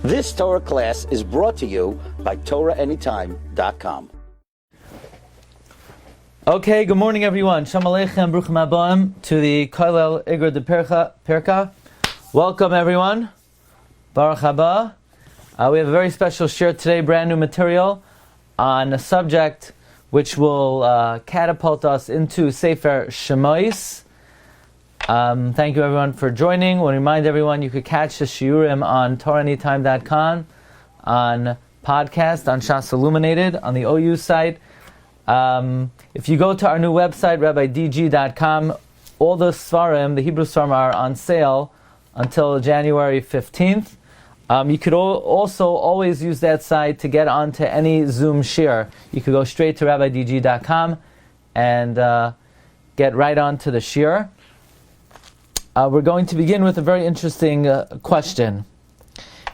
This Torah class is brought to you by TorahAnytime.com. Okay, good morning everyone. Shalom Aleichem, Bruchim Habaim to the Kollel Igra de Perka. Welcome everyone. Baruch haba. We have a very special shiur today, brand new material on a subject which will catapult us into Sefer Shemos. Thank you everyone for joining. I want to remind everyone you could catch the shiurim on TorahAnytime.com, on podcast, on Shas Illuminated, on the OU site. If you go to our new website, RabbiDG.com, all the Svarim, the Hebrew Svarim, are on sale until January 15th. You could also always use that site to get onto any Zoom shiur. You could go straight to RabbiDG.com and get right onto the shiur. We're going to begin with a very interesting question.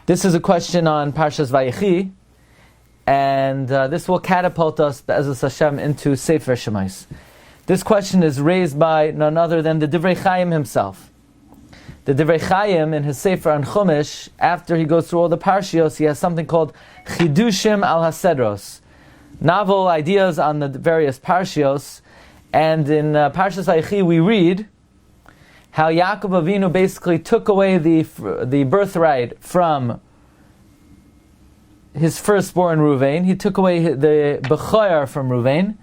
This is a question on Parshas Vayechi, and this will catapult us, Be'ezus Hashem, into Sefer Shemos. This question is raised by none other than the Divrei Chaim himself. The Divrei Chaim, in his Sefer on Chumash, after he goes through all the Parshios, he has something called Chidushim al Hasedros, novel ideas on the various Parshios. And in Parshas Vayechi we read how Yaakov Avinu basically took away the birthright from his firstborn Ruvain. He took away the Bechor from Ruvain,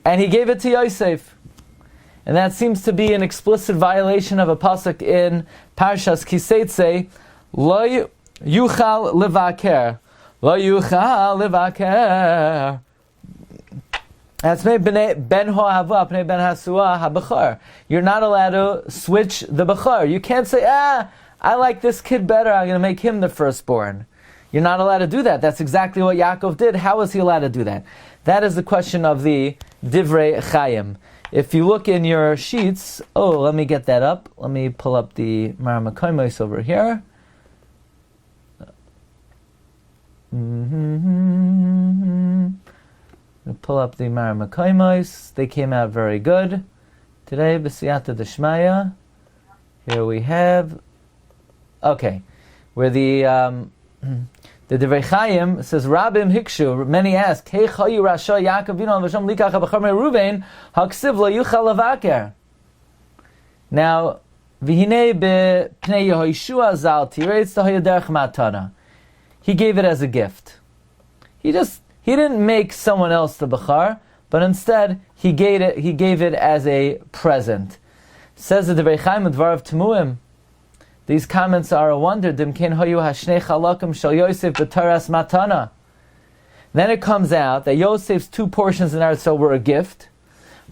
and he gave it to Yosef. And that seems to be an explicit violation of a pasuk in Parshas Kiseitze, Lo yuchal levaker. Lo yuchal levaker. That's ben ho'ava, ben hasua ha-bechor. You're not allowed to switch the bechor. You can't say, I like this kid better, I'm going to make him the firstborn. You're not allowed to do that. That's exactly what Yaakov did. How was he allowed to do that? That is the question of the Divrei Chaim. If you look in your sheets, let me get that up. Let me pull up the Maramakoimos over here. Pull up the Maramakoimos. They came out very good today. B'siyata d'shmaya. Here we have. Okay, where the Divrei Chaim says, Rabim Hikshu. Many ask, Hey Chayu Rasha Yaakov Vino V'Shem Likach HaBachar Ruvain Haksiv Lo Yuchal Lavaker. Now, V'hinei B'Pnei Yehoshua Zal Tiretz Tahoya Derech Matana. He gave it as a gift. He didn't make someone else the Bachar, but instead he gave it as a present. Says the Divrei Chaim Dvarav Temuim. These comments are a wonder. Dimkein hoyu hashnei chalakim shel Yosef b'taras matana. Then it comes out that Yosef's two portions in Eretz Yisrael were a gift.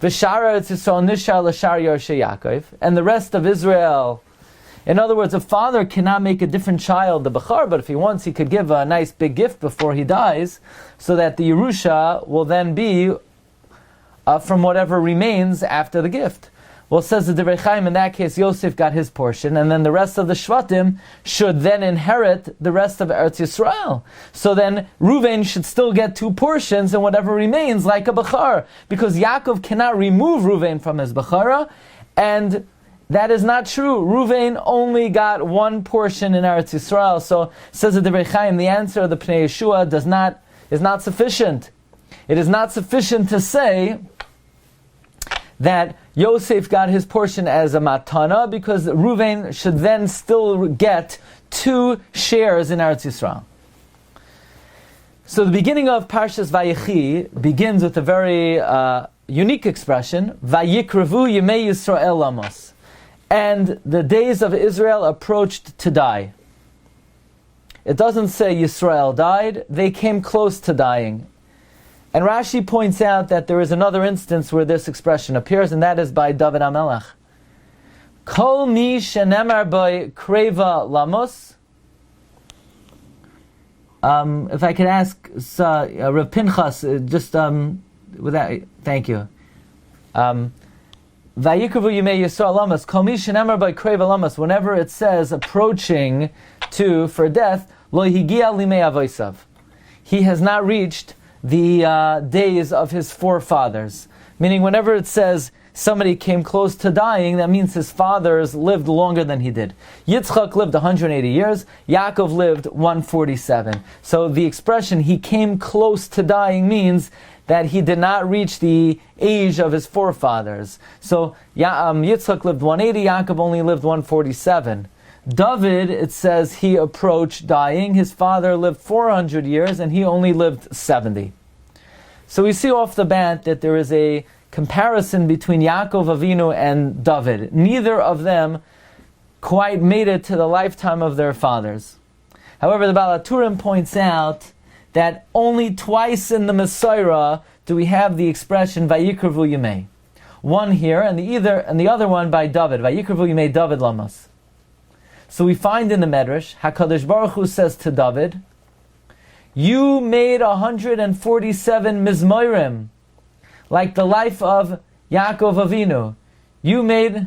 V'shara Eretz Yisrael nishar l'shar Yorshei Yaakov, and the rest of Israel. In other words, a father cannot make a different child the bechar, but if he wants, he could give a nice big gift before he dies, so that the Yerusha will then be from whatever remains after the gift. Well, says the Divrei Chaim, in that case, Yosef got his portion, and then the rest of the Shvatim should then inherit the rest of Eretz Yisrael. So then, Ruvain should still get two portions, and whatever remains, like a Bechar, because Yaakov cannot remove Ruvain from his Bechara, and that is not true. Ruvain only got one portion in Eretz Yisrael. So, says the Divrei Chaim, the answer of the Pnei Yeshua is not sufficient. It is not sufficient to say that Yosef got his portion as a matana, because Ruvain should then still get two shares in Eretz Yisrael. So the beginning of Parshas Vayechi begins with a very unique expression, Vayikrevu Yemei Yisrael Lamos. And the days of Israel approached to die. It doesn't say Yisrael died, they came close to dying. And Rashi points out that there is another instance where this expression appears, and that is by David HaMelech. Kol mi shenemar by kreva lamos. If I could ask Rav Pinchas, just with that, thank you. Vayikavu yimei Yisrael lamas. Kol mi shenemar by kreva lamos. Whenever it says approaching for death, lo higia limei avosav. He has not reached the days of his forefathers. Meaning, whenever it says somebody came close to dying, that means his fathers lived longer than he did. Yitzchak lived 180 years, Yaakov lived 147. So the expression, he came close to dying, means that he did not reach the age of his forefathers. So Yitzchak lived 180, Yaakov only lived 147. David, it says, he approached dying. His father lived 400 years and he only lived 70. So we see off the bat that there is a comparison between Yaakov Avinu and David. Neither of them quite made it to the lifetime of their fathers. However, the Baal HaTurim points out that only twice in the Messiah do we have the expression Vayikravhu Yimei. One here and the other one by David. Vayikravhu Yimei David Lamas. So we find in the Medrash, HaKadosh Baruch Hu says to David, you made 147 Mizmorim, like the life of Yaakov Avinu. You made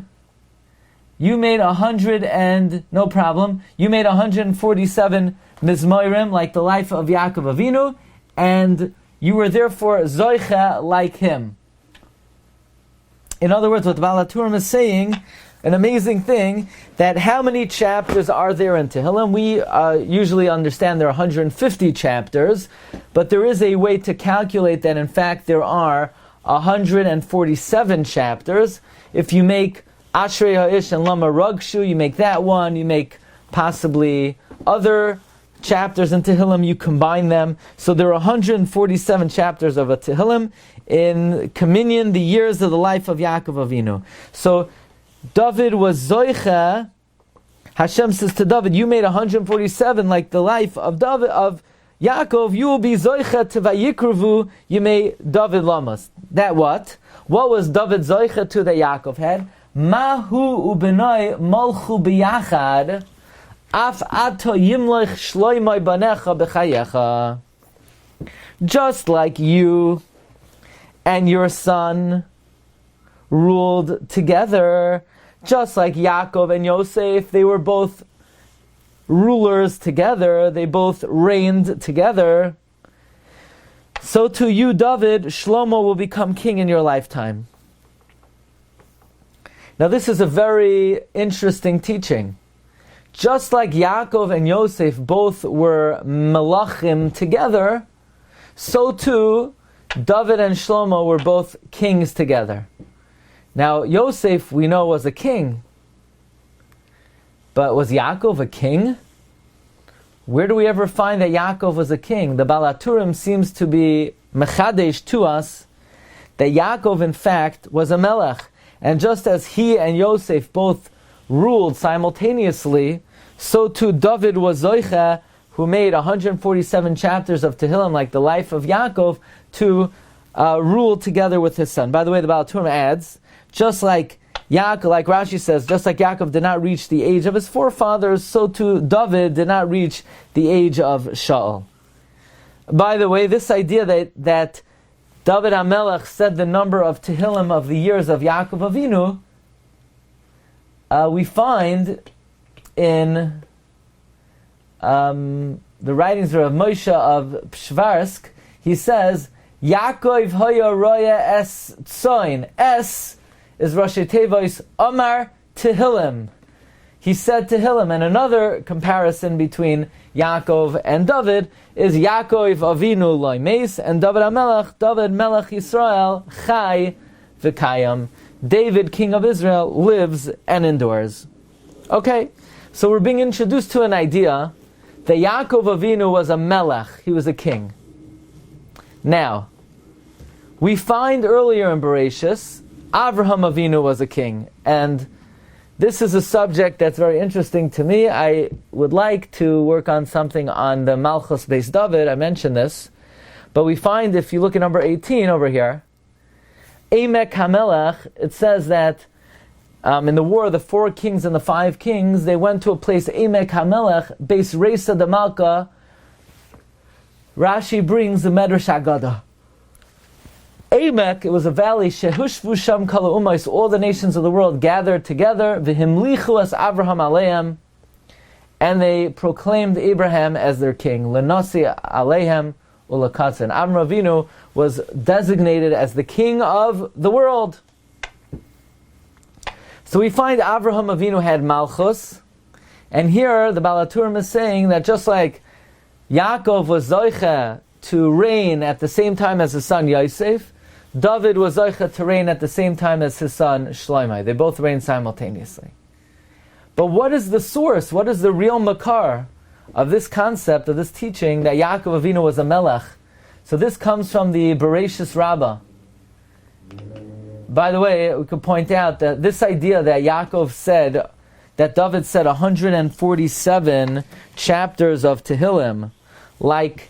147 Mizmorim, like the life of Yaakov Avinu, and you were therefore Zoicha like him. In other words, what the Baal HaTurim is saying, an amazing thing, that how many chapters are there in Tehillim? We usually understand there are 150 chapters, but there is a way to calculate that in fact there are 147 chapters. If you make Ashrei Ha'ish and Lama Rugshu, you make that one, you make possibly other chapters in Tehillim, you combine them. So there are 147 chapters of a Tehillim in Kaminyan, the years of the life of Yaakov Avinu. So David was Zoicha. Hashem says to David, you made 147 like the life of David, of Yaakov, you will be Zoicha to Vayikruvu, you may David Lamas. That what? What was David Zoicha to that Yaakov had? Mahu ubenoi malchu biyachad, af ato yimlech shloimoi banecha bechayecha. Just like you and your son ruled together, just like Yaakov and Yosef, they were both rulers together, they both reigned together. So to you, David, Shlomo will become king in your lifetime. Now this is a very interesting teaching. Just like Yaakov and Yosef both were Melachim together, so too David and Shlomo were both kings together. Now Yosef, we know, was a king. But was Yaakov a king? Where do we ever find that Yaakov was a king? The Baal HaTurim seems to be mechadesh to us that Yaakov in fact was a melech. And just as he and Yosef both ruled simultaneously, so too David was Zoicha, who made 147 chapters of Tehillim, like the life of Yaakov, to rule together with his son. By the way, the Baal HaTurim adds, just like Yaakov, like Rashi says, just like Yaakov did not reach the age of his forefathers, so too David did not reach the age of Shaul. By the way, this idea that David HaMelech said the number of Tehillim of the years of Yaakov Avinu, we find in the writings of Moshe of Pshvarsk. He says, Yaakov hoya roya es tzoin. Es is Rashi Tevois Amar Tehillim. He said Tehillim. And another comparison between Yaakov and David is Yaakov Avinu loimes and David HaMelech, David Melech Yisrael Chai v'kayam. David, king of Israel, lives and endures. Okay, so we're being introduced to an idea that Yaakov Avinu was a melech, he was a king. Now, we find earlier in Bereshis, Avraham Avinu was a king, and this is a subject that's very interesting to me. I would like to work on something on the Malchus based David. I mentioned this, but we find, if you look at number 18 over here, Emek HaMelech, it says that in the war of the 4 kings and the 5 kings, they went to a place, Emek HaMelech, Beis Reisa de Malka. Rashi brings the Medrash Haggadah. Emek, it was a valley, Shehushvu Sham Kala Umais, all the nations of the world gathered together, V'himlichu as Avraham Aleim, and they proclaimed Abraham as their king. Lenasi Alehem Ulakatz. And Avram Avinu was designated as the king of the world. So we find Avraham Avinu had Malchus, and here the Baal HaTurim is saying that just like Yaakov was Zoicha to reign at the same time as his son Yosef, David was Zoicha to reign at the same time as his son Shlomo. They both reigned simultaneously. But what is the source? What is the real makar of this concept, of this teaching that Yaakov Avinu was a melech? So this comes from the Bereshis Rabbah. By the way, we could point out that this idea that Yaakov said, that David said 147 chapters of Tehillim, like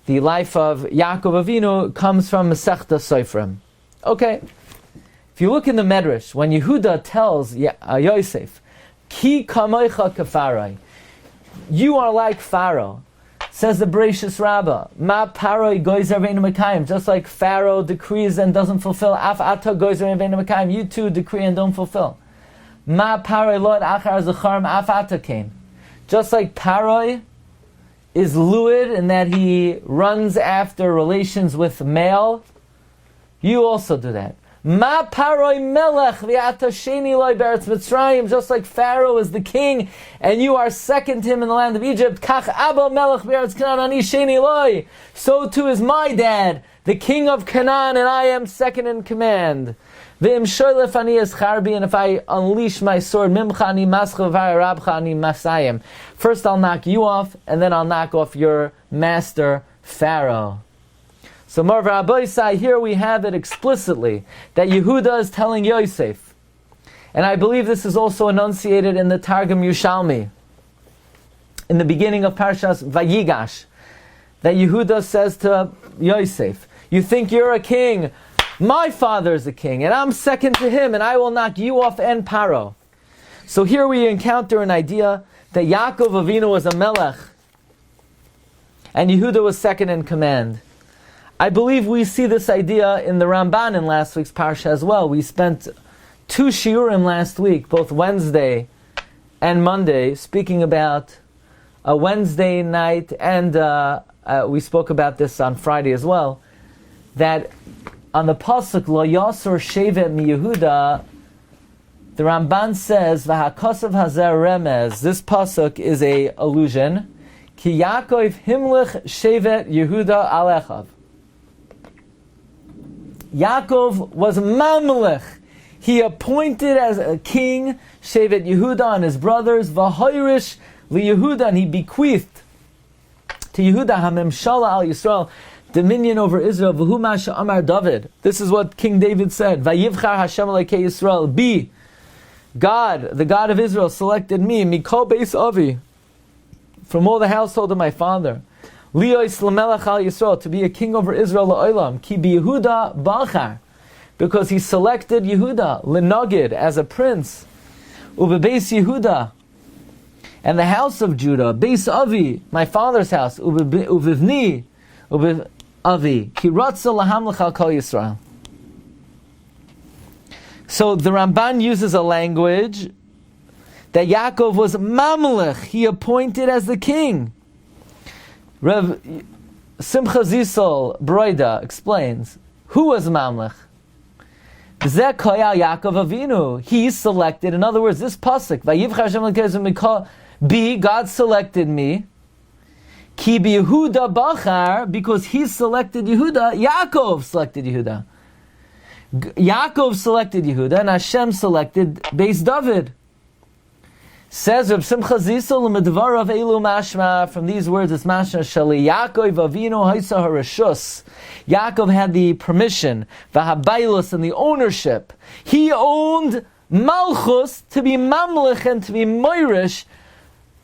the life of Yaakov Avinu, comes from Masechta Sofrim. Okay, if you look in the Medrash, when Yehuda tells Yosef, Ki kamoicha kafarai, you are like Pharaoh, says the Bereshis Rabbah, Ma paroi goizer ve'enu mekayim, just like Pharaoh decrees and doesn't fulfill, Af ata goizer ve'enu mekayim, you too decree and don't fulfill. Ma paroi lo achar zacharim af ata kain, just like Paroi is lewd in that he runs after relations with male, you also do that. Ma paroi melech v'ata sheni loy beretz Mitzrayim, just like Pharaoh is the king and you are second to him in the land of Egypt. Kach abba melech beretz Canaan ani sheni loy, so too is my dad, the king of Canaan, and I am second in command. V'im shoylef ani es charbi, and if I unleash my sword, mimcha ani mascha v'arabcha ani masayim. First I'll knock you off, and then I'll knock off your master Pharaoh. So Mar Rabbi, here we have it explicitly that Yehuda is telling Yosef, and I believe this is also enunciated in the Targum Yushalmi, in the beginning of Parshas Vayigash, that Yehuda says to Yosef, you think you're a king, my father is a king, and I'm second to him, and I will knock you off and Paro. So here we encounter an idea that Yaakov Avinu was a melech, and Yehuda was second in command. I believe we see this idea in the Ramban in last week's Parsha as well. We spent 2 Shiurim last week, both Wednesday and Monday, speaking about a Wednesday night, and we spoke about this on Friday as well, that on the pasuk Lo Yasor Shevet Mi Yehuda, the Ramban says V'hakosav Hazer Remez. This pasuk is a allusion. Ki Yaakov Himlich Shevet Yehuda Alechav. Yaakov was Mamlech. He appointed as a king Shevet Yehuda and his brothers, V'hoirish Li Yehuda, and he bequeathed to Yehuda Hamemshala al Yisrael, dominion over Israel. V'hu Masha Amar David. This is what King David said. Vayivchar Hashem Elokei Yisrael. Be God, the God of Israel, selected me, Mikol Beis Avi, from all the household of my father. Liois Lamelech al Yisrael, to be a king over Israel la'olam. Ki bi Yehuda Bachar, because he selected Yehuda, Lenogid, as a prince. Ubebeis Yehuda, and the house of Judah, Beis Avi, my father's house, Ubivni, Ubiv Avi, Ki Ratza Lahamlech al Kol Yisrael. So the Ramban uses a language that Yaakov was Mamlech, he appointed as the king. Rev Simcha Zisol Broida explains, who was Mamlech? Zeh Koyal Yaakov Avinu, he selected, in other words, this pasuk, Vayivchar Hashem Elokei Yisrael, B, God selected me, Ki bi Yehuda Bachar, because he selected Yehuda, Yaakov selected Yehuda. Yaakov selected Yehuda, and Hashem selected Beis David. Says Reb Simcha Zisel Medvarav Elu Mashma, from these words it's Mashma Shali Yaakov Avinu Haisa Harashus. Yaakov had the permission, Vahabailus, and the ownership. He owned Malchus, to be Mamlech and to be Moirish,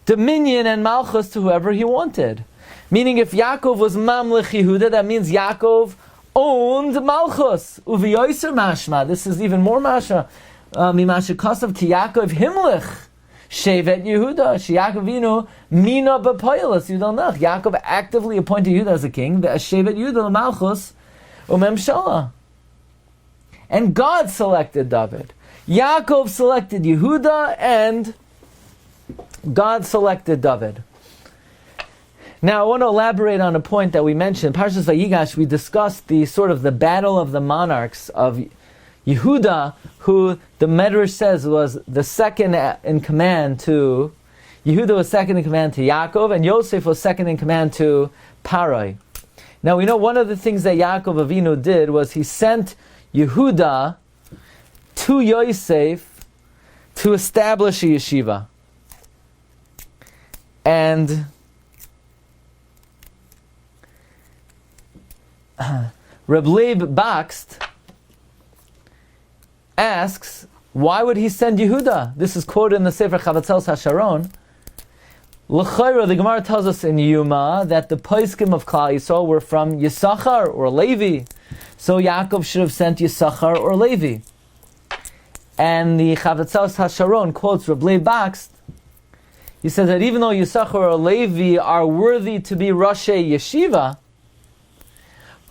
dominion and Malchus to whoever he wanted. Meaning if Yaakov was Mamlech Yehuda, that means Yaakov owned Malchus. Uviyoser Mashma, this is even more Mashma. Mimasha Kosav Ki Yaakov Himlich Shevet Yehuda, Yaakov Avinu Mina B'Poilas. You don't know. Yaakov actively appointed Yehuda as a king. The Shevet Yehuda Malchus Umemshala. And God selected David. Yaakov selected Yehuda, and God selected David. Now I want to elaborate on a point that we mentioned. Parshas Vayigash, we discussed the sort of the battle of the monarchs of Yehuda, who the Medrash says was the second in command to, Yehuda was second in command to Yaakov, and Yosef was second in command to Parai. Now we know one of the things that Yaakov Avinu did was he sent Yehuda to Yosef to establish a yeshiva. And Reb Leib Bakst asks, why would he send Yehuda? This is quoted in the Sefer Chavatzel's HaSharon. L'chayra, the Gemara tells us in Yuma that the poskim of Klal Yisrael were from Yisachar or Levi. So Yaakov should have sent Yisachar or Levi. And the Chavatzel's HaSharon quotes Reb Leib Bakst. He says that even though Yisachar or Levi are worthy to be Roshei Yeshiva,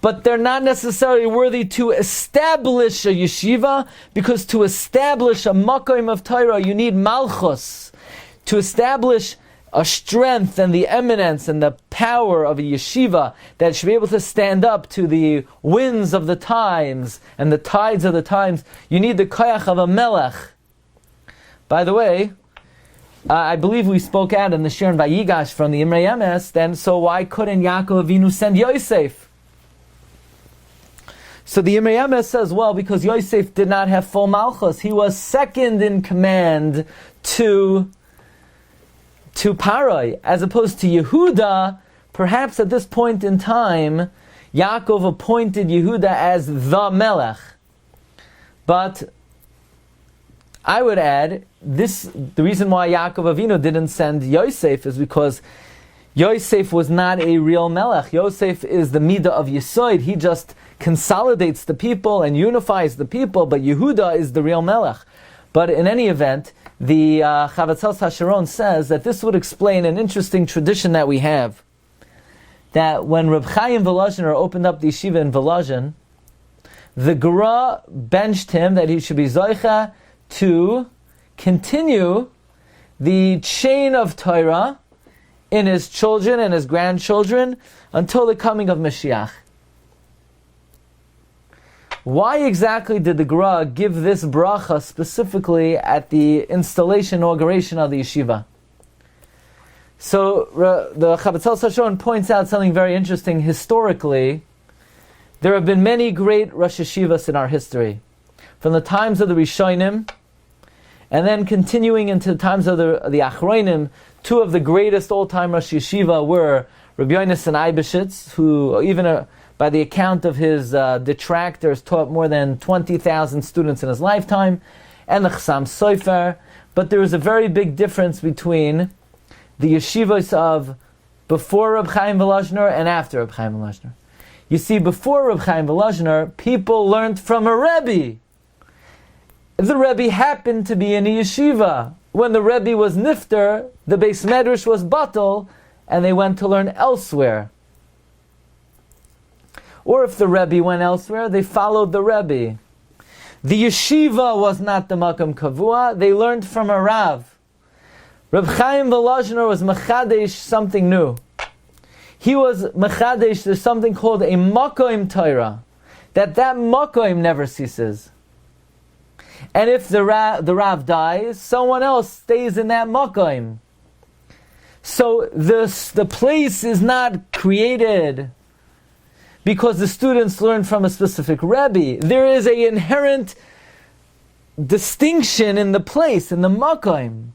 but they're not necessarily worthy to establish a yeshiva, because to establish a makom of Torah, you need Malchus. To establish a strength and the eminence and the power of a yeshiva that should be able to stand up to the winds of the times and the tides of the times, you need the koyach of a melech. By the way, I believe we spoke out in the Shiur and Vayigash from the Imrei Emes, then so why couldn't Yaakov Avinu send Yosef? So the Imrei Emes says, well, because Yosef did not have full Malchus. He was second in command to Parai, as opposed to Yehuda. Perhaps at this point in time, Yaakov appointed Yehuda as the Melech. But I would add, the reason why Yaakov Avinu didn't send Yosef is because Yosef was not a real Melech. Yosef is the Midah of Yesod. He just consolidates the people and unifies the people, but Yehuda is the real Melech. But in any event, the Chavatzel's HaSharon says that this would explain an interesting tradition that we have. That when Reb Chaim Volozhiner opened up the yeshiva in Volozhin, the Gra benched him that he should be Zoicha to continue the chain of Torah in his children and his grandchildren until the coming of Mashiach. Why exactly did the Gra give this bracha specifically at the installation, inauguration of the yeshiva? So the Chavatzel's HaSharon points out something very interesting. Historically, there have been many great Rosh Yeshivas in our history. From the times of the Rishonim, and then continuing into the times of the Achronim, two of the greatest all-time Rosh Yeshiva were Rabbi Yonasan Eibeshitz, who even by the account of his detractors taught more than 20,000 students in his lifetime, and the Chassam Sofer. But there is a very big difference between the yeshivas of before Reb Chaim Volozhiner and after Reb Chaim Volozhiner. You see, before Reb Chaim Volozhiner, people learned from a Rebbe. The Rebbe happened to be in a yeshiva. When the Rebbe was nifter, the Beis Medrash was batal, and they went to learn elsewhere. Or if the Rebbe went elsewhere, they followed the Rebbe. The yeshiva was not the makam kavua, they learned from a Rav. Reb Chaim Volozhiner was mechadesh something new. He was mechadesh, there's something called a makom Torah, that makom never ceases. And if the Rav dies, someone else stays in that makom. So the place is not created because the students learn from a specific Rebbe. There is an inherent distinction in the place, in the makom.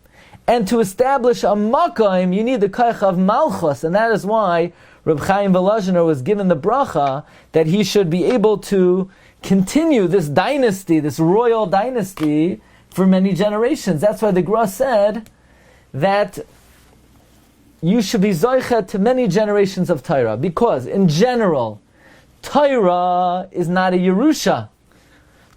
And to establish a makom, you need the koach of Malchus, and that is why Reb Chaim Volozhiner was given the bracha that he should be able to continue this dynasty, this royal dynasty, for many generations. That's why the Gra said that you should be zoicha to many generations of Torah, because in general, Torah is not a Yerusha.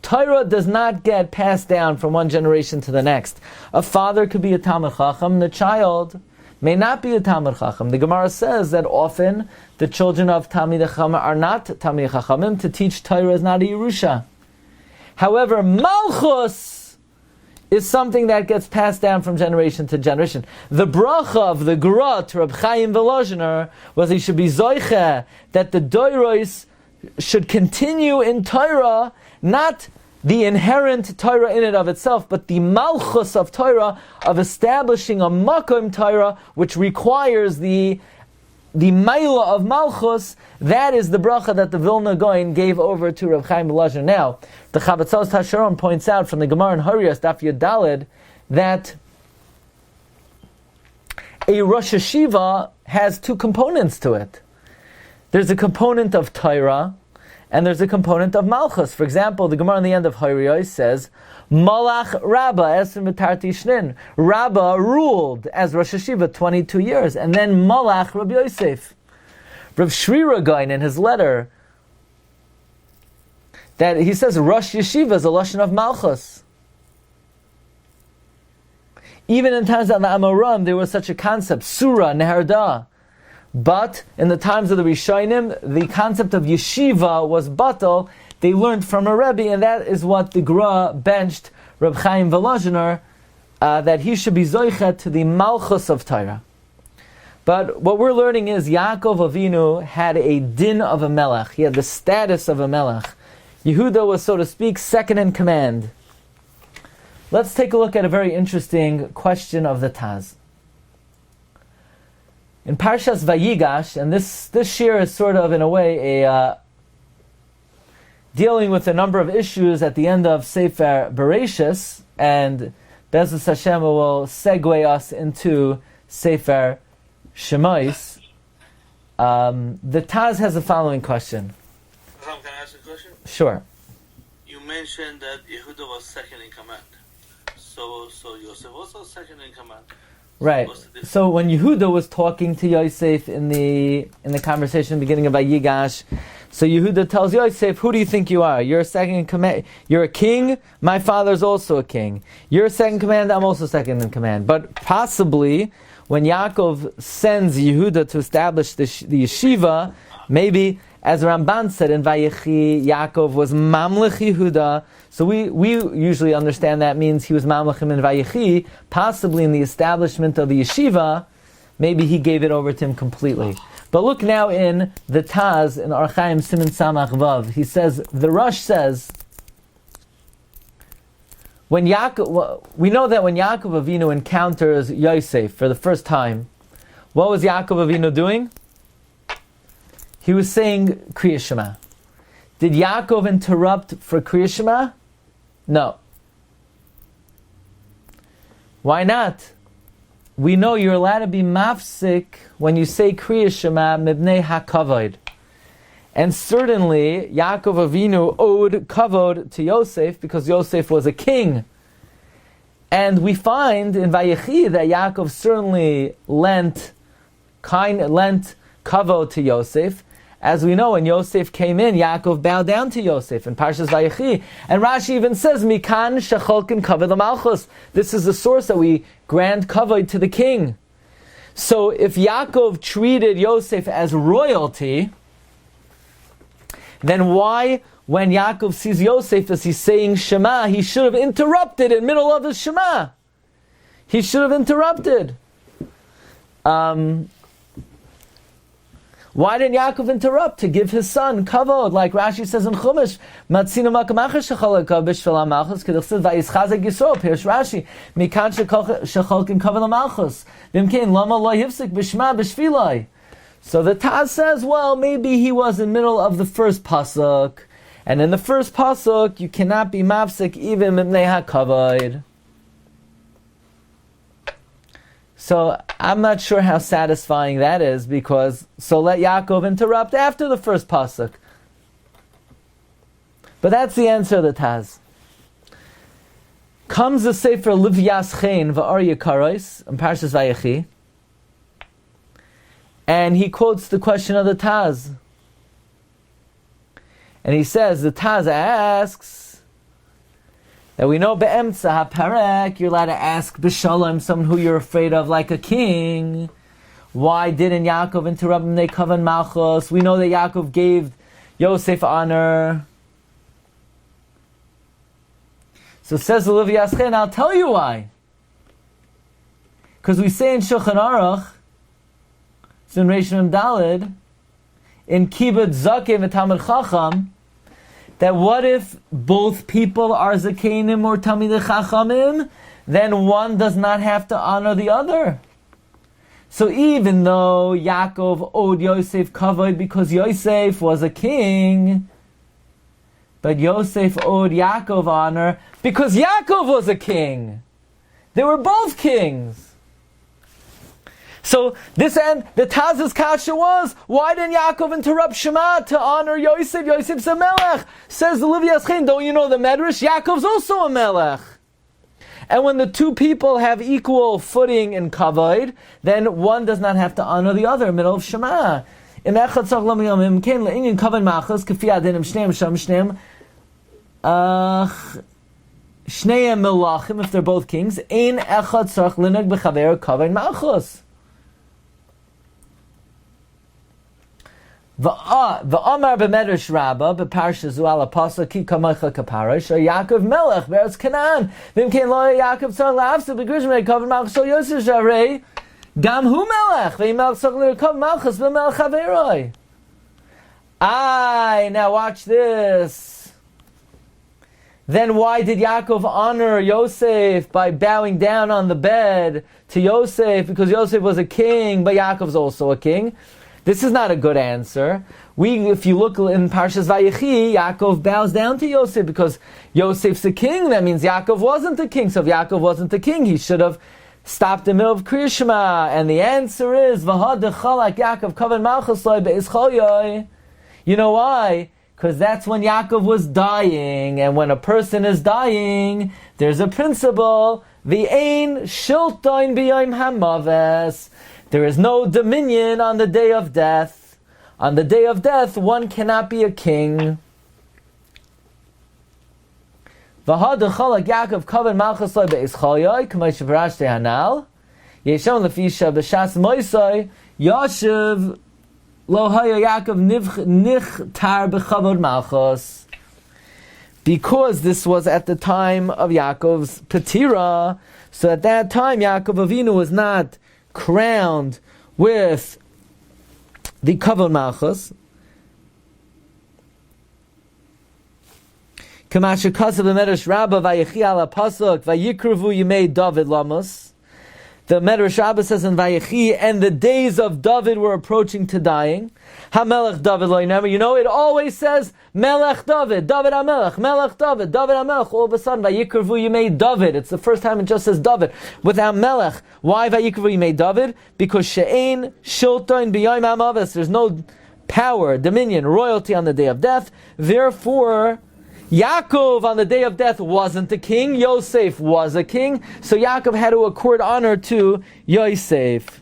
Torah does not get passed down from one generation to the next. A father could be a Talmid Chacham, the child may not be a Talmid Chacham. The Gemara says that often the children of Talmid Chacham are not Talmid Chachamim. To teach Torah is not a Yerusha. However, Malchus is something that gets passed down from generation to generation. The bracha of the Gra to Reb Chaim Volozhiner was he should be zoiche, that the doiros should continue in Torah, not the inherent Torah in it of itself, but the Malchus of Torah, of establishing a Makom Torah, which requires the Maila of Malchus. That is the bracha that the Vilna Gaon gave over to Reb Chaim Elazar. Now, the Chabatzos Tasharon points out from the Gemara in Harias, Daf Yud Daled, that a Rosh Hashiva has two components to it. There's a component of Torah, and there's a component of Malchus. For example, the Gemara in the end of Harias says, Malach Rabba Esrim B'Tarti Shnin. Rabba ruled as Rosh Hashiva 22 years, and then Malach Rabbi Yosef. Rav Shri Gaon in his letter, that he says Rosh Yeshiva is a lashon of Malchus. Even in times of the Amoram, there was such a concept, Surah, Neharda. But in the times of the Rishonim, the concept of Yeshiva was batal. They learned from a Rebbe, and that is what the Gra benched Reb Chaim Volozhiner, that he should be zoichet to the Malchus of Torah. But what we're learning is Yaakov Avinu had a din of a melech. He had the status of a melech. Yehuda was, so to speak, second in command. Let's take a look at a very interesting question of the Taz. In Parshas Vayigash, and this shiur is sort of, in a way, dealing with a number of issues at the end of Sefer Bereshis, and Be'ezus Hashem will segue us into Sefer Shemos. The Taz has the following question. Can I ask a question? Sure. You mentioned that Yehuda was second in command. So Yosef also second in command. Right. So when Yehuda was talking to Yosef in the conversation beginning of Vayigash, so Yehuda tells Yosef, "Who do you think you are? You're a second in command. You're a king. My father's also a king. You're second in command. I'm also second in command." But possibly, when Yaakov sends Yehuda to establish the yeshiva, maybe, as Ramban said in Vayechi, Yaakov was Mamlech Yehuda. So we usually understand that means he was Mamlechim in Vayechi, possibly in the establishment of the yeshiva, maybe he gave it over to him completely. But look now in the Taz, in Archaim Siman Samach Vav, he says, the Rosh says, when Yaakov, we know that when Yaakov Avinu encounters Yosef for the first time, what was Yaakov Avinu doing? He was saying Kriya Shema. Did Yaakov interrupt for Kriya Shema? No. Why not? We know you're allowed to be mafsik when you say Kriya Shema mibnei hakavod. And certainly Yaakov Avinu owed kavod to Yosef because Yosef was a king. And we find in Vayechi that Yaakov certainly lent kavod to Yosef. As we know, when Yosef came in, Yaakov bowed down to Yosef in Parshas Vayechi. And Rashi even says, Mikan shecholkin kavod l'malchus. This is the source that we grant kavod to the king. So if Yaakov treated Yosef as royalty, then why, when Yaakov sees Yosef as he's saying Shema, he should have interrupted in the middle of his Shema? He should have interrupted. Why didn't Yaakov interrupt to give his son kavod, like Rashi says in Chumash, Matzinu makam acher shecholek b'shvil hamalchus, k'dichsid vayischazek Yisrael, Pirush Rashi, mikan shecholkin kavod hamalchus, v'imkein lama lo yifsik b'shma b'shvilai. So the Taz says, well, maybe he was in the middle of the first pasuk, and in the first pasuk, you cannot be mafsik even mipnei hakavod. So I'm not sure how satisfying that is, because so let Yaakov interrupt after the first pasuk. But that's the answer of the Taz. Comes the Sefer Livyas Chen V'Ar Yekaros in Parshas Vayechi, and he quotes the question of the Taz. And he says, the Taz asks, that we know be'emtza haparek, you're allowed to ask b'shalom, someone who you're afraid of, like a king. Why didn't Yaakov interrupt him? They coven Malchus. We know that Yaakov gave Yosef honor. So says the Levi Yaschen, I'll tell you why. Because we say in Shulchan Aruch, it's in Reish Mem Daled, in Kibud Zakeh v'Talmid Chacham, that what if both people are Zakenim or Talmidei Chachamim, then one does not have to honor the other. So even though Yaakov owed Yosef kavod because Yosef was a king, but Yosef owed Yaakov honor because Yaakov was a king. They were both kings. So this end, the Taz's kasha was, why didn't Yaakov interrupt Shema to honor Yosef? Yosef's a melech. Says the Levi Yaschin, don't you know the Medrash? Yaakov's also a melech. And when the two people have equal footing in kavod, then one does not have to honor the other in the middle of Shema. Shneim melachim, if they're both kings, ein echad tzarich linag b'chaver kavod Malchus. V'amar b'medrash Rabba b'Parsha zu ala pasuk ki kamaycha kaparash or Yaakov melech be'eretz Canaan v'imkein lo Yaakov tzarich la'afsa b'grishmei kavod Malchus so Yosef sharei gam hu melech v'im melech tzarich kavod Malchus v'melech chaveroi. Now watch this. Then why did Yaakov honor Yosef by bowing down on the bed to Yosef? Because Yosef was a king, but Yaakov's also a king. This is not a good answer. If you look in Parshas Vayechi, Yaakov bows down to Yosef because Yosef's a king. That means Yaakov wasn't a king. So if Yaakov wasn't a king, he should have stopped in the middle of Kriya Shema. And the answer is, V'hadechalak Yaakov kavod Malchus lo be'izchoyoi. You know why? Because that's when Yaakov was dying. And when a person is dying, there's a principle, V'ein shilton b'yom hamaves. There is no dominion on the day of death. On the day of death, one cannot be a king. V'hadechalak Yaakov kavod Malchus lo be'izchoyoi, k'may shevarashte hanal. Yeshon lefisha b'shas moisoi, yashiv lo haya Yaakov nichtar b'chavod Malchus. Because this was at the time of Yaakov's Petira, so at that time Yaakov Avinu was not crowned with the kavod Malchus. K'masher kasav b'medrash Rabba vayechi ala pasuk vayikruvu yimei David lamos. The Medrash Rabbi says in Vayechi, and the days of David were approaching to dying. HaMelech David lo yinamer. You know, it always says Melech David, David HaMelech, Melech David, David HaMelech. All of a sudden, Vayikruvu Yimei David. It's the first time it just says David without Melech. Why Vayikruvu Yimei David? Because She'ein Shilton B'yom HaMaves. There's no power, dominion, royalty on the day of death. Therefore, Yaakov on the day of death wasn't a king, Yosef was a king, so Yaakov had to accord honor to Yosef.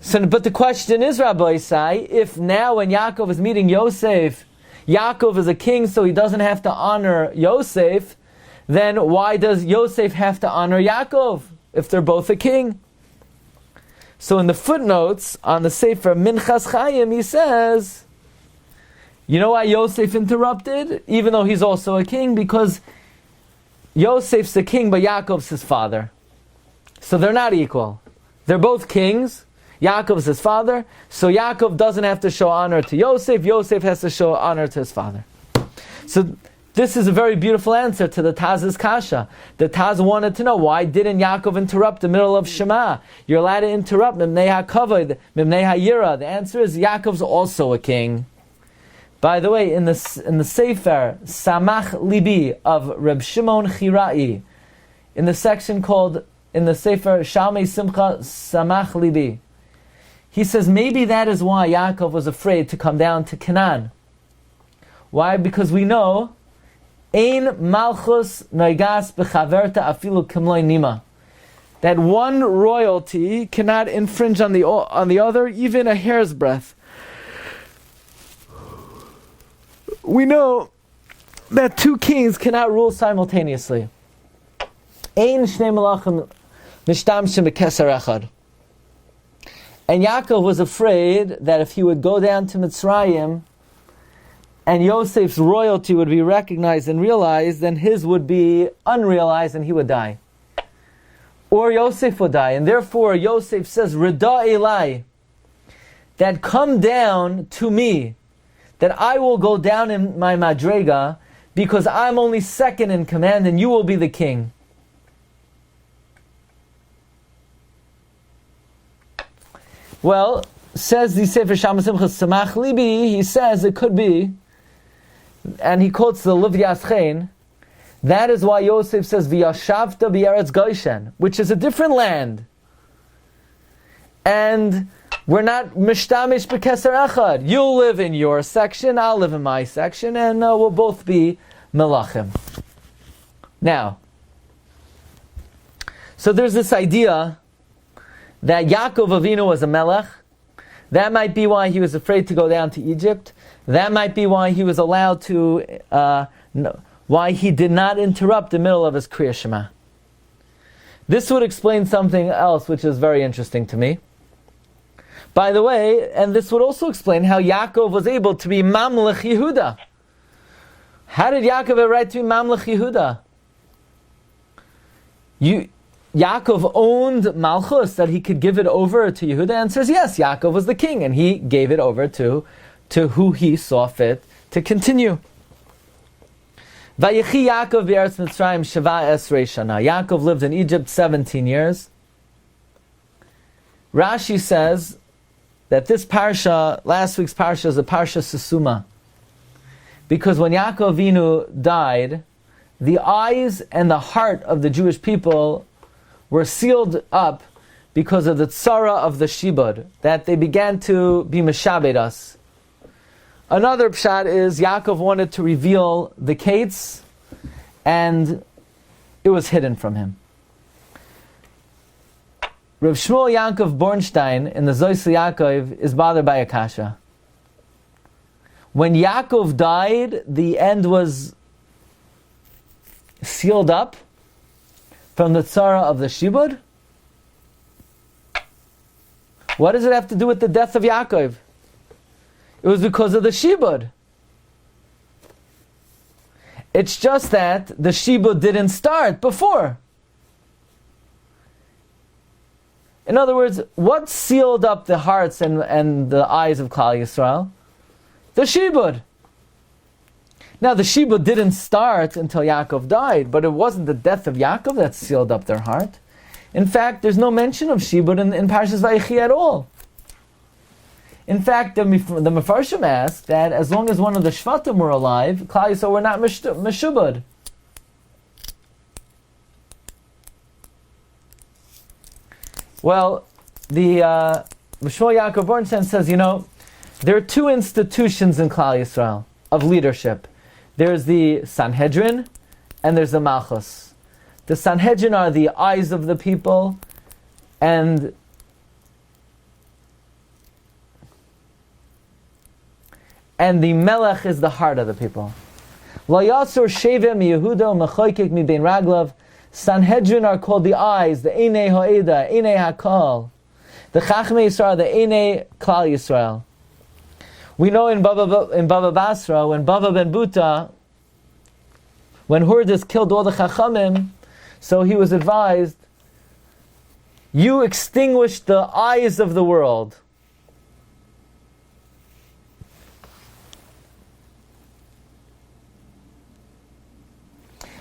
So, but the question is, Rabbi Isai, if now when Yaakov is meeting Yosef, Yaakov is a king, so he doesn't have to honor Yosef, then why does Yosef have to honor Yaakov if they're both a king? So in the footnotes on the Sefer Minchas Chaim, he says, you know why Yosef interrupted? Even though he's also a king, because Yosef's a king, but Yaakov's his father. So they're not equal. They're both kings. Yaakov's his father. So Yaakov doesn't have to show honor to Yosef. Yosef has to show honor to his father. So this is a very beautiful answer to the Taz's kasha. The Taz wanted to know, why didn't Yaakov interrupt the middle of Shema? You're allowed to interrupt Mimnei HaKavod, Mimnei HaYira. The answer is Yaakov's also a king. By the way, in the Sefer Samach Libi of Reb Shimon Chirai, in the section called, in the Sefer Shalmei Simcha Samach Libi, he says maybe that is why Yaakov was afraid to come down to Canaan. Why? Because we know, Ein Malchus Noigas B'chaverta Afilu Kimloi Nima, that one royalty cannot infringe on the other, even a hair's breadth. We know that two kings cannot rule simultaneously. Ein shnei malachim mishtamshim b'keser echad. And Yaakov was afraid that if he would go down to Mitzrayim and Yosef's royalty would be recognized and realized, then his would be unrealized and he would die. Or Yosef would die. And therefore Yosef says, Rida Elai, that come down to me, that I will go down in my madrega because I'm only second in command and you will be the king. Well, says the Sefer Shamos Simchas Samach Libi, he says it could be, and he quotes the Liv Yaschein, that is why Yosef says, V'yashavta b'yeretz Goshen, which is a different land. And we're not mishtamish b'keser echad. You'll live in your section, I'll live in my section, and we'll both be melachim. Now, so there's this idea that Yaakov Avinu was a melech. That might be why he was afraid to go down to Egypt. That might be why he was allowed to, why he did not interrupt the middle of his Kriya Shema. This would explain something else which is very interesting to me. By the way, and this would also explain how Yaakov was able to be Mamlech Yehuda. How did Yaakov have a right to be Mamlech Yehuda? Yaakov owned Malchus, that he could give it over to Yehuda, and says, yes, Yaakov was the king, and he gave it over to who he saw fit to continue. Vayechi Yaakov b'Eretz Mitzrayim sheva esrei shana. Yaakov lived in Egypt 17 years. Rashi says that this Parsha, last week's Parsha, is a Parsha Susuma. Because when Yaakov Avinu died, the eyes and the heart of the Jewish people were sealed up because of the tzara of the shibud, that they began to be meshabed us. Another pshat is Yaakov wanted to reveal the kates, and it was hidden from him. Rav Shmuel Yaakov Bornstein in the Zois Yaakov is bothered by Akasha. When Yaakov died, the end was sealed up from the tzara of the shibud. What does it have to do with the death of Yaakov? It was because of the shibud. It's just that the shibud didn't start before. In other words, what sealed up the hearts and the eyes of Klal Yisrael? The shibud. Now the shibud didn't start until Yaakov died, but it wasn't the death of Yaakov that sealed up their heart. In fact, there's no mention of shibud in Parshas Vayechi at all. In fact, the Mefarshim asked that as long as one of the Shvatim were alive, Klal Yisrael were not meshubad. Well, the Shmuel Yaakov Bornstein says, there are two institutions in Klal Yisrael of leadership. There's the Sanhedrin and there's the Malchus. The Sanhedrin are the eyes of the people, and the Melech is the heart of the people. Lo yasur sheveh mi Yehuda u'mechoykek mi bein raglav. Sanhedrin are called the eyes, the Einei Ha'eda, Einei Hakal. The Chachmei Yisrael are the Einei Klal Yisrael. We know in Bava Basra, when Bava ben Buta, when Hurdis killed all the Chachamim, so he was advised, you extinguished the eyes of the world.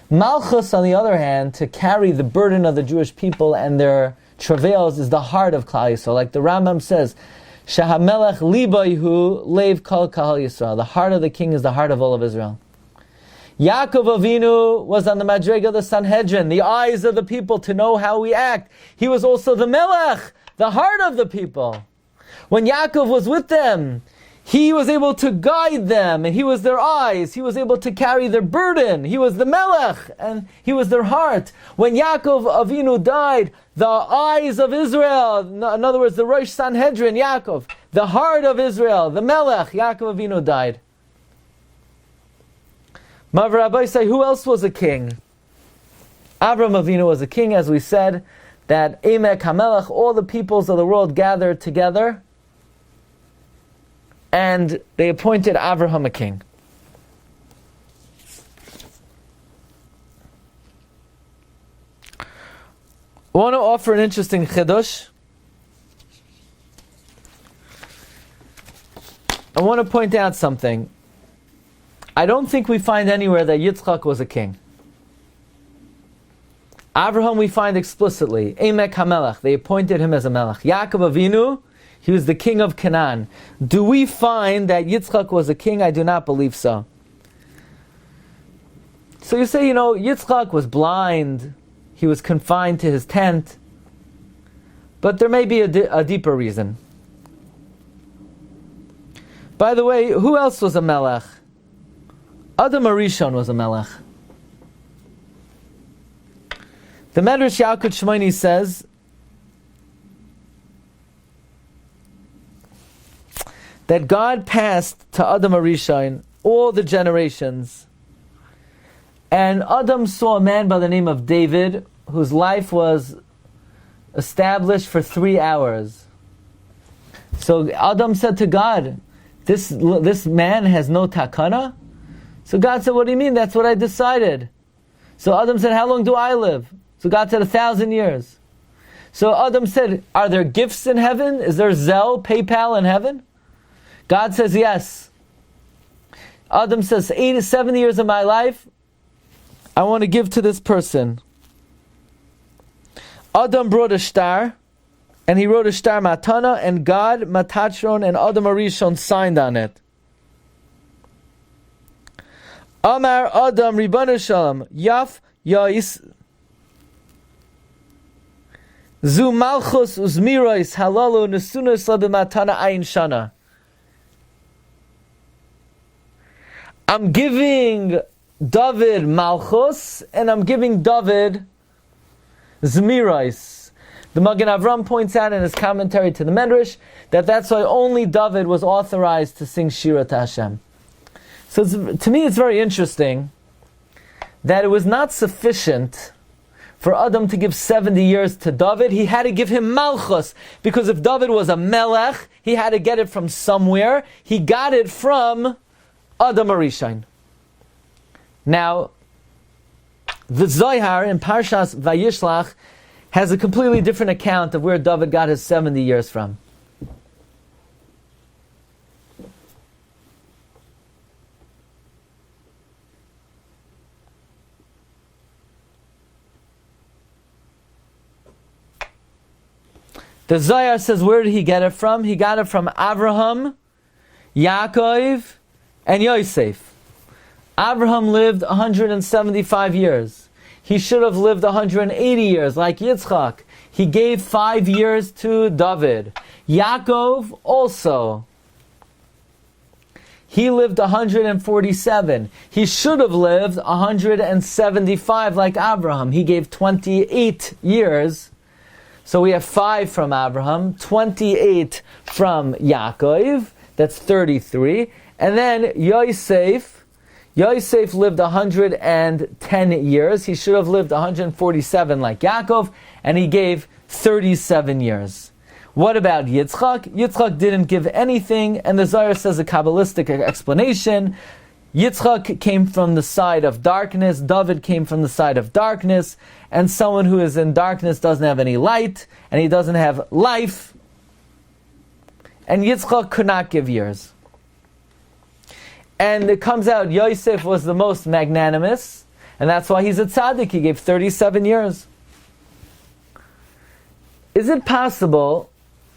Malchus, on the other hand, to carry the burden of the Jewish people and their travails, is the heart of Klal Yisrael. Like the Rambam says, Shahamelech libayhu leiv kol kahal Yisrael. The heart of the king is the heart of all of Israel. Yaakov Avinu was on the Madrega of the Sanhedrin, the eyes of the people to know how we act. He was also the Melech, the heart of the people. When Yaakov was with them, he was able to guide them, and he was their eyes. He was able to carry their burden. He was the Melech, and he was their heart. When Yaakov Avinu died, the eyes of Israel, in other words, the Rosh Sanhedrin, Yaakov, the heart of Israel, the Melech, Yaakov Avinu died. Rabbi say, who else was a king? Avram Avinu was a king, as we said, that Emek HaMelech, all the peoples of the world gathered together, and they appointed Avraham a king. I want to offer an interesting chidush. I want to point out something. I don't think we find anywhere that Yitzchak was a king. Avraham we find explicitly, Emek HaMelech, they appointed him as a melech. Yaakov Avinu, he was the king of Canaan. Do we find that Yitzchak was a king? I do not believe so. So you say, Yitzchak was blind, he was confined to his tent, but there may be a deeper reason. By the way, who else was a melech? Adam Arishon was a melech. The Medrash Yalkut Shimoni says that God passed to Adam Arishon all the generations, and Adam saw a man by the name of David, whose life was established for 3 hours. So Adam said to God, this man has no takana? So God said, what do you mean? That's what I decided. So Adam said, how long do I live? So God said, 1,000 years. So Adam said, are there gifts in heaven? Is there Zelle, PayPal in heaven? God says, yes. Adam says, 70 years of my life, I want to give to this person. Adam brought a star, and he wrote a star matana, and God, Matatron, and Adam Arishon signed on it. Amar Adam Ribbono Shalom, Yaf Yais Zu Malchus Uzmirois Halalu Nesunus Lebematana Ayin Shana. I'm giving David Malchus, and I'm giving David Zmirais. The Magen Avram points out in his commentary to the Medrash that that's why only David was authorized to sing Shiur to Hashem. So to me it's very interesting that it was not sufficient for Adam to give 70 years to David. He had to give him Malchus, because if David was a melech, he had to get it from somewhere. He got it from Adam Arishon. Now, the Zohar in Parshas Vayishlach has a completely different account of where David got his 70 years from. The Zohar says, where did he get it from? He got it from Avraham, Yaakov, and Yosef. Avraham lived 175 years. He should have lived 180 years, like Yitzchak. He gave 5 years to David. Yaakov also. He lived 147. He should have lived 175 like Avraham. He gave 28 years. So we have 5 from Avraham, 28 from Yaakov, that's 33. And then Yosef lived 110 years. He should have lived 147 like Yaakov, and he gave 37 years. What about Yitzchak? Yitzchak didn't give anything, and the Zohar says a Kabbalistic explanation. Yitzchak came from the side of darkness, David came from the side of darkness, and someone who is in darkness doesn't have any light, and he doesn't have life, and Yitzchak could not give years. And it comes out Yosef was the most magnanimous, and that's why he's a tzaddik. He gave 37 years. Is it possible,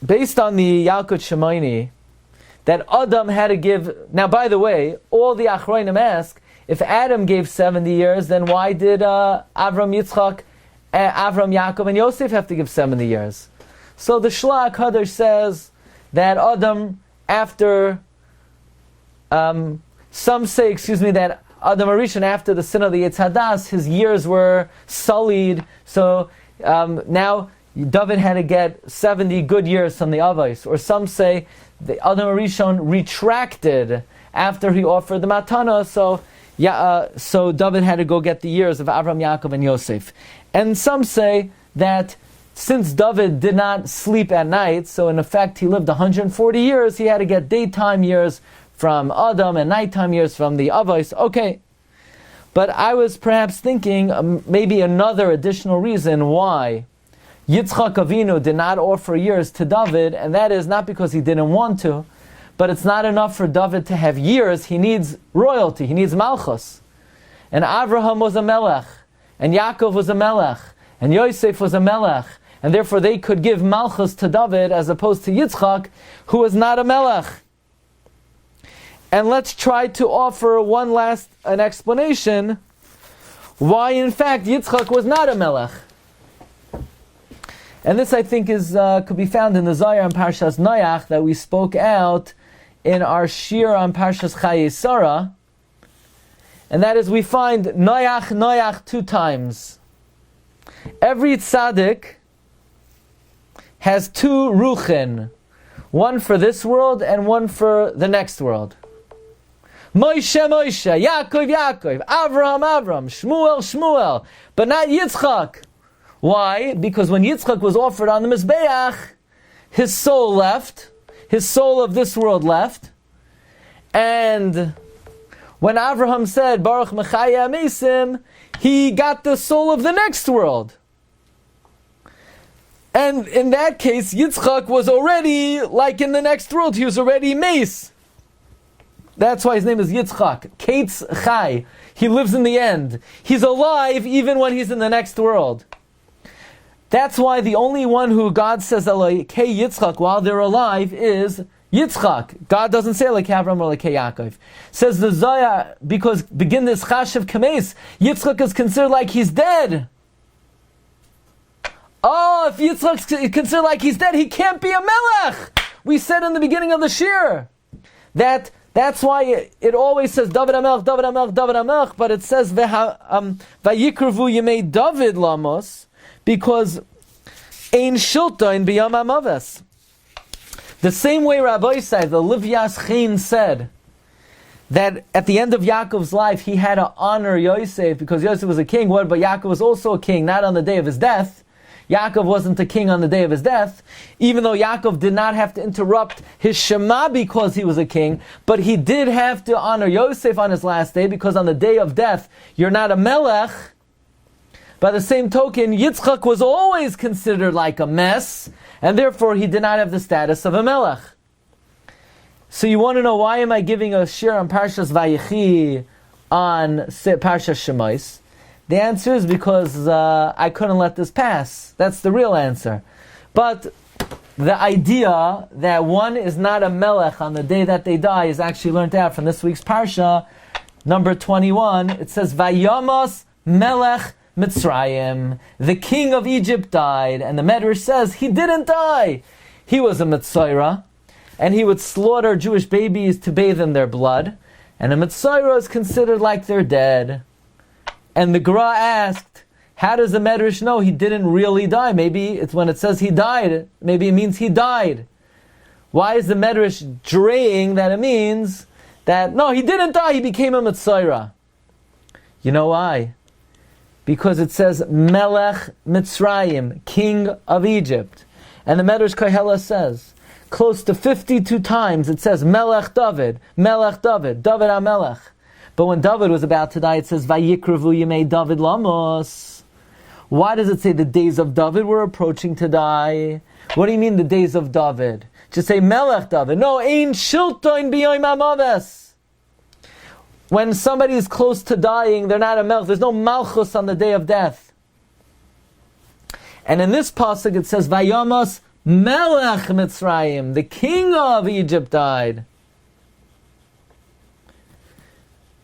based on the Yalkut Shimoni, that Adam had to give... Now, by the way, all the Achronim ask, if Adam gave 70 years, then why did Avram, Yitzchak, Avram, Yaakov, and Yosef have to give 70 years? So the Shlach Hadosh says that Adam, after... some say, that Adam Arishon, after the sin of the Yetz Hadas, his years were sullied. So now David had to get 70 good years from the Avos. Or some say the Adam Arishon retracted after he offered the Matana. So David had to go get the years of Avram, Yaakov, and Yosef. And some say that since David did not sleep at night, so in effect he lived 140 years, he had to get daytime years from Adam and nighttime years from the Avos. Okay. But I was perhaps thinking maybe another additional reason why Yitzchak Avinu did not offer years to David, and that is not because he didn't want to, but it's not enough for David to have years. He needs royalty. He needs Malchus. And Avraham was a melech, and Yaakov was a melech, and Yosef was a melech, and therefore they could give Malchus to David as opposed to Yitzchak, who was not a melech. And let's try to offer an explanation why in fact Yitzchak was not a melech. And this I think could be found in the Zohar on Parshas Noach that we spoke out in our Shiur on Parshas Chayei Sarah. And that is, we find Noach 2 times. Every tzaddik has 2 ruchin, one for this world and one for the next world. Moshe, Yaakov, Avram, Shmuel, but not Yitzchak. Why? Because when Yitzchak was offered on the Mizbeach, his soul left, his soul of this world left, and when Avraham said, Baruch Mechaya Mesim, he got the soul of the next world. And in that case, Yitzchak was already, like in the next world, he was already Meis. That's why his name is Yitzchak. Kates Chai. He lives in the end. He's alive even when he's in the next world. That's why the only one who God says Elokei Yitzchak while they're alive is Yitzchak. God doesn't say Elokei Avram or Elokei Yaakov. Says the Zohar, because begin this Chashav Kames, Yitzchak is considered like he's dead. Oh, if Yitzchak's considered like he's dead, he can't be a melech. We said in the beginning of the Shiur that's why it always says David HaMelech, David HaMelech, David HaMelech, but it says Vayikrevu Yemei David Lamos, because Ein Shilton B'Yam HaMaves. The same way Rabbi said, the Livyas Chen said, that at the end of Yaakov's life he had to honor Yosef because Yosef was a king, but Yaakov was also a king, not on the day of his death. Yaakov wasn't a king on the day of his death, even though Yaakov did not have to interrupt his Shema because he was a king, but he did have to honor Yosef on his last day, because on the day of death, you're not a melech. By the same token, Yitzchak was always considered like a mess, and therefore he did not have the status of a melech. So you want to know, why am I giving a shiur on Parshas Vayechi on Parshas Shemos? The answer is because I couldn't let this pass. That's the real answer. But the idea that one is not a melech on the day that they die is actually learned out from this week's Parsha, number 21. It says, Vayamos melech Mitzrayim. The king of Egypt died. And the Medrash says he didn't die. He was a Mitzrayim, and he would slaughter Jewish babies to bathe in their blood. And a Mitzrayim is considered like they're dead. And the Gra asked, how does the Medrash know he didn't really die? Maybe it's when it says he died, maybe it means he died. Why is the Medrash draying that it means that, no, he didn't die, he became a Mitzrayim? You know why? Because it says Melech Mitzrayim, king of Egypt. And the Medrash Kohela says, close to 52 times it says Melech David, David HaMelech. But when David was about to die, it says, Vayikrevu Yemei David Lamos. Why does it say the days of David were approaching to die? What do you mean the days of David? Just say Melech David. No, Ein Shilton B'Yom HaMaves. When somebody is close to dying, they're not a melech. There's no Malchus on the day of death. And in this pasuk it says, Vayamos Melech Mitzrayim. The king of Egypt died.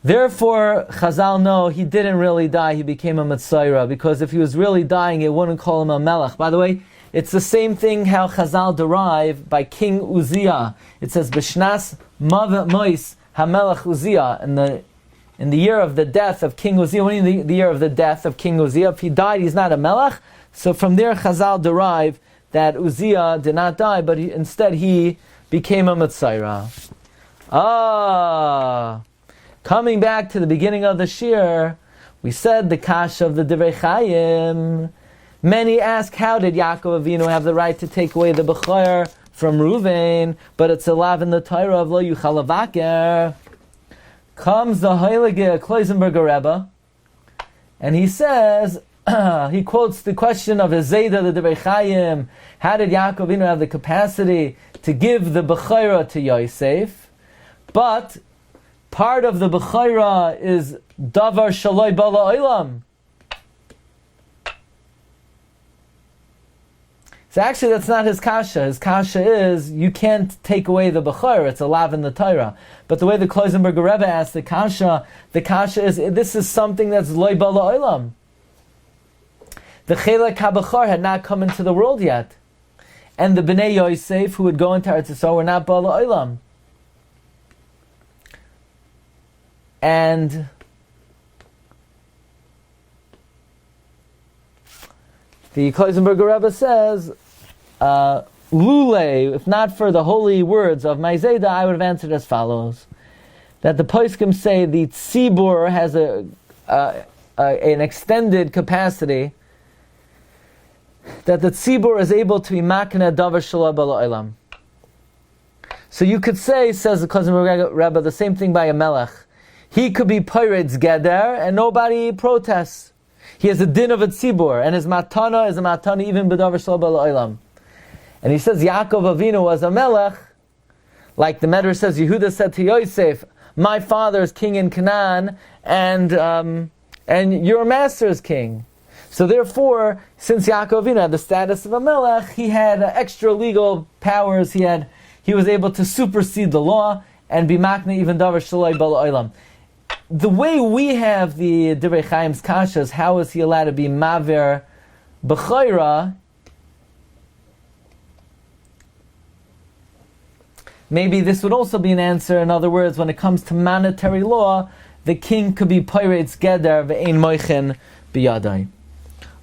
Therefore, Chazal know he didn't really die, he became a Mitzrayim, because if he was really dying, it wouldn't call him a Melech. By the way, it's the same thing how Chazal derive by King Uzziah. It says, B'shnas Mois HaMelech Uzziah, in the year of the death of King Uzziah. When in the year of the death of King Uzziah, if he died, he's not a Melech. So from there, Chazal derive that Uzziah did not die, but instead he became a Mitzrayim. Coming back to the beginning of the Shiur, we said the Kasha of the Divrei Chaim. Many ask, how did Yaakov Avinu have the right to take away the Bechor from Reuven, but it's allowed in the Torah of Lo Yuchal Lavaker? Comes the Heilige Kloisenberger Rebbe, and he says, he quotes the question of his Zayda, the Divrei Chaim, how did Yaakov Avinu have the capacity to give the Bechira to Yosef, but part of the Bechira is Davar Shaloi Bala Olam. So actually that's not his kasha. His kasha is, you can't take away the Bechira, it's a lav in the Torah. But the way the Kloisenberger Rebbe asked the kasha is, this is something that's Loi Bala Olam. The Chelek HaBechar had not come into the world yet. And the Bnei Yosef, who would go into Eretz Yisrael, were not Bala Olam. And the Kloisenberger Rebbe says, Lule, if not for the holy words of Maizeda, I would have answered as follows. That the Poskim say the Tzibur has an extended capacity, that the Tzibur is able to be makna davar shalom bala olam. So you could say, says the Kloisenberger Rebbe, the same thing by a melech. He could be pirates geder and nobody protests. He has a din of a tzibur, and his matana is a matana even b'davar shalom bala olam. And he says Yaakov Avinu was a melech, like the Medrash says Yehuda said to Yosef, my father is king in Canaan, and your master is king. So therefore, since Yaakov Avinu had the status of a melech, he had extra legal powers. He was able to supersede the law and be makna even davar shaloi bala olam. The way we have the Divrei Chaim's kashas, how is he allowed to be maver b'chayra? Maybe this would also be an answer. In other words, when it comes to monetary law, the king could be pirates geder ve'ein moichin biyadai.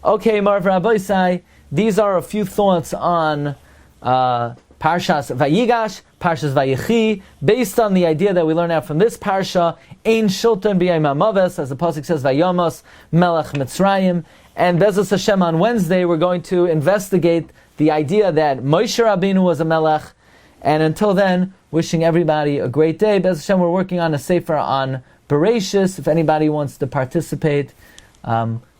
Okay, Marv Rabbi Sai, these are a few thoughts on Parshas Vayigash, Parshas Vayechi, based on the idea that we learn out from this Parsha, Ein Shultan B'yayim HaMaves, as the Pasuk says, Vayamos Melech Mitzrayim. And Bezos Hashem, on Wednesday, we're going to investigate the idea that Moshe Rabbeinu was a Melech. And until then, wishing everybody a great day. Bezos Hashem, we're working on a sefer on Bereshis. If anybody wants to participate,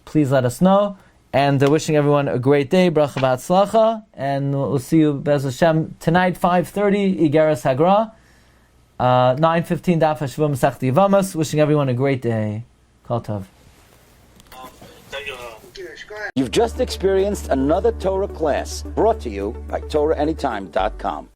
please let us know. And wishing everyone a great day, bracha v'atzlacha, and we'll see you, Be'ez Hashem, tonight, 5:30, Igeres Hagra, 9:15, Daf HaShavua Masechta Yevamos. Wishing everyone a great day. Kol Tov. Thank you. You've just experienced another Torah class brought to you by TorahAnytime.com.